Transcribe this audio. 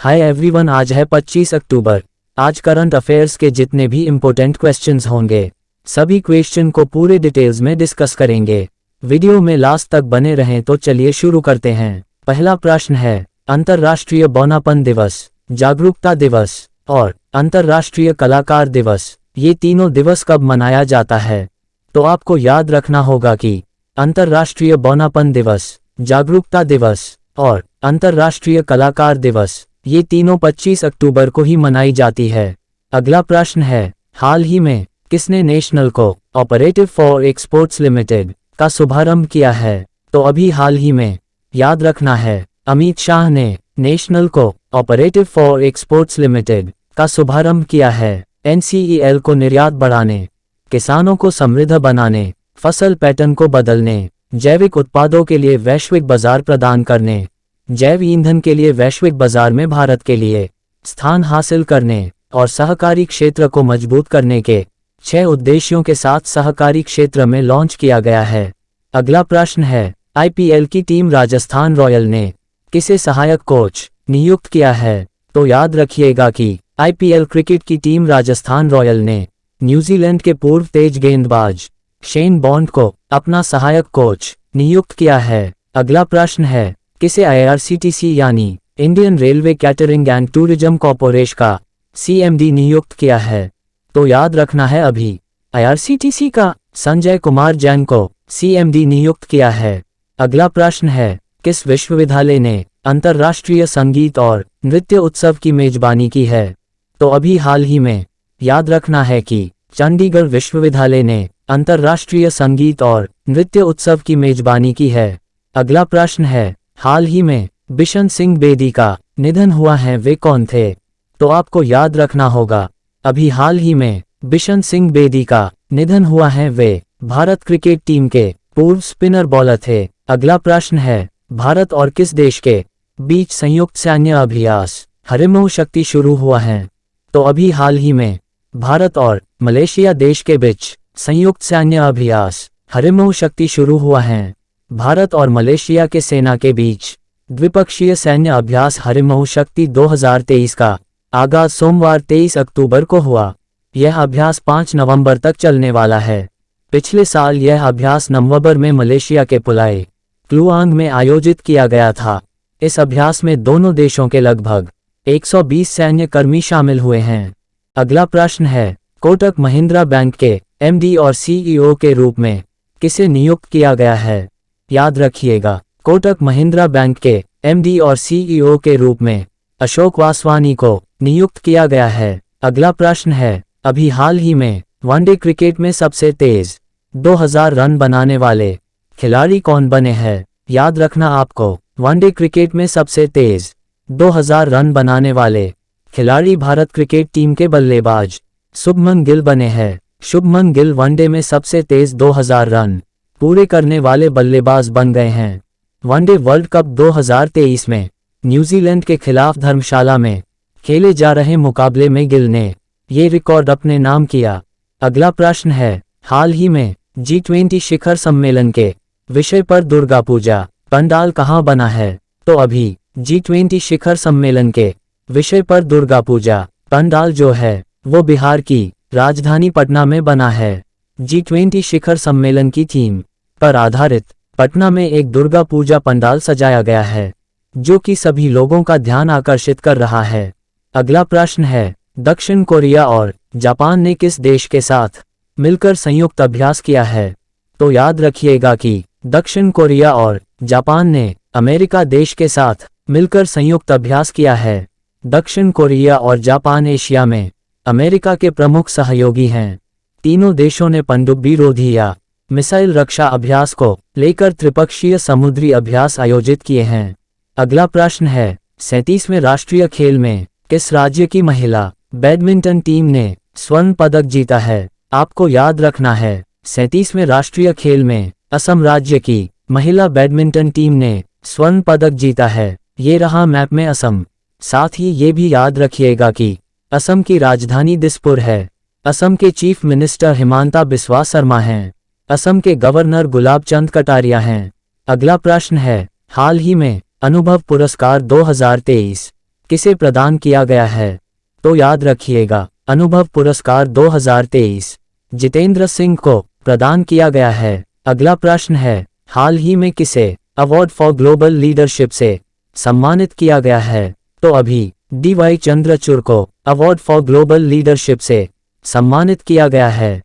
Hi everyone, आज है 25 अक्टूबर। आज करंट अफेयर्स के जितने भी इम्पोर्टेंट क्वेश्चंस होंगे सभी क्वेश्चन को पूरे डिटेल्स में डिस्कस करेंगे। वीडियो में लास्ट तक बने रहें तो चलिए शुरू करते हैं। पहला प्रश्न है, अंतर्राष्ट्रीय बौनापन दिवस, जागरूकता दिवस और अंतर्राष्ट्रीय कलाकार दिवस, ये तीनों दिवस कब मनाया जाता है? तो आपको याद रखना होगा कि अंतर्राष्ट्रीय बौनापन दिवस, जागरूकता दिवस और अंतर्राष्ट्रीय कलाकार दिवस, ये तीनों 25 अक्टूबर को ही मनाई जाती है। अगला प्रश्न है, हाल ही में किसने national cooperative for exports limited का शुभारंभ किया है? तो अभी हाल ही में याद रखना है, अमित शाह ने national cooperative for exports limited का शुभारंभ किया है। NCEL को निर्यात बढ़ाने, किसानों को समृद्ध बनाने, फसल पैटर्न को बदलने, जैविक उत्पादों के लिए वैश्विक बाजार प्रदान करने, जैव ईंधन के लिए वैश्विक बाजार में भारत के लिए स्थान हासिल करने और सहकारी क्षेत्र को मजबूत करने के 6 उद्देश्यों के साथ सहकारी क्षेत्र में लॉन्च किया गया है। अगला प्रश्न है, IPL की टीम राजस्थान रॉयल ने किसे सहायक कोच नियुक्त किया है? तो याद रखिएगा कि IPL क्रिकेट की टीम राजस्थान रॉयल ने न्यूजीलैंड के पूर्व तेज गेंदबाज शेन बॉन्ड को अपना सहायक कोच नियुक्त किया है। अगला प्रश्न है, किसे IRCTC यानी Indian railway catering and tourism corporation का CMD नियुक्त किया है? तो याद रखना है, अभी IRCTC का संजय कुमार जैन को CMD नियुक्त किया है। अगला प्रश्न है, किस विश्वविद्यालय ने अंतर्राष्ट्रीय संगीत और नृत्य उत्सव की मेजबानी की है? तो अभी हाल ही में याद रखना है कि चंडीगढ़ विश्वविद्यालय ने अंतर्राष्ट्रीय संगीत और नृत्य उत्सव की मेजबानी की है। अगला प्रश्न है, हाल ही में बिशन सिंह बेदी का निधन हुआ है, वे कौन थे? तो आपको याद रखना होगा, अभी हाल ही में बिशन सिंह बेदी का निधन हुआ है, वे भारत क्रिकेट टीम के पूर्व स्पिनर बॉलर थे। अगला प्रश्न है, भारत और किस देश के बीच संयुक्त सैन्य अभ्यास हरिमोह शक्ति शुरू हुआ है? तो अभी हाल ही में भारत और मलेशिया देश के बीच संयुक्त सैन्य अभ्यास हरिमोह शक्ति शुरू हुआ है। भारत और मलेशिया के सेना के बीच द्विपक्षीय सैन्य अभ्यास हरिमोह शक्ति 2023 का आगाज सोमवार 23 अक्टूबर को हुआ। यह अभ्यास 5 नवंबर तक चलने वाला है। पिछले साल यह अभ्यास नवंबर में मलेशिया के पुलाई क्लुआंग में आयोजित किया गया था। इस अभ्यास में दोनों देशों के लगभग 120 सैन्य कर्मी शामिल हुए हैं। अगला प्रश्न है, कोटक महिंद्रा बैंक के MD और CEO के रूप में किसे नियुक्त किया गया है? याद रखिएगा, कोटक महिंद्रा बैंक के MD और CEO के रूप में अशोक वासवानी को नियुक्त किया गया है। अगला प्रश्न है, अभी हाल ही में वनडे क्रिकेट में सबसे तेज 2000 रन बनाने वाले खिलाड़ी कौन बने हैं? याद रखना आपको, वनडे क्रिकेट में सबसे तेज 2000 रन बनाने वाले खिलाड़ी भारत क्रिकेट टीम के बल्लेबाज शुभमन गिल बने हैं। शुभमन गिल वनडे में सबसे तेज 2000 रन पूरे करने वाले बल्लेबाज बन गए हैं। वनडे वर्ल्ड कप 2023 में न्यूजीलैंड के खिलाफ धर्मशाला में खेले जा रहे मुकाबले में गिल ने ये रिकॉर्ड अपने नाम किया। अगला प्रश्न है, हाल ही में G20 शिखर सम्मेलन के विषय पर दुर्गा पूजा पंडाल कहाँ बना है? तो अभी G20 शिखर सम्मेलन के विषय पर दुर्गा पूजा पंडाल जो है वो बिहार की राजधानी पटना में बना है। G20 शिखर सम्मेलन की थीम पर आधारित पटना में एक दुर्गा पूजा पंडाल सजाया गया है, जो कि सभी लोगों का ध्यान आकर्षित कर रहा है। अगला प्रश्न है, दक्षिण कोरिया और जापान ने किस देश के साथ मिलकर संयुक्त अभ्यास किया है? तो याद रखिएगा कि दक्षिण कोरिया और जापान ने अमेरिका देश के साथ मिलकर संयुक्त अभ्यास किया है। दक्षिण कोरिया और जापान एशिया में अमेरिका के प्रमुख सहयोगी हैं। तीनों देशों ने पनडुब्बी रोधी या मिसाइल रक्षा अभ्यास को लेकर त्रिपक्षीय समुद्री अभ्यास आयोजित किए हैं। अगला प्रश्न है, 37वें राष्ट्रीय खेल में किस राज्य की महिला बैडमिंटन टीम ने स्वर्ण पदक जीता है? आपको याद रखना है, 37वें राष्ट्रीय खेल में असम राज्य की महिला बैडमिंटन टीम ने स्वर्ण पदक जीता है। ये रहा मैप में असम। साथ ही ये भी याद रखिएगा कि असम की राजधानी दिसपुर है। असम के चीफ मिनिस्टर हिमांता बिस्वा शर्मा हैं। असम के गवर्नर गुलाब चंद कटारिया हैं। अगला प्रश्न है, हाल ही में अनुभव पुरस्कार 2023 किसे प्रदान किया गया है? तो याद रखिएगा, अनुभव पुरस्कार 2023 जितेंद्र सिंह को प्रदान किया गया है। अगला प्रश्न है, हाल ही में किसे अवार्ड फॉर ग्लोबल लीडरशिप से सम्मानित किया गया है? तो अभी DY चंद्रचूड़ को अवार्ड फॉर ग्लोबल लीडरशिप से सम्मानित किया गया है।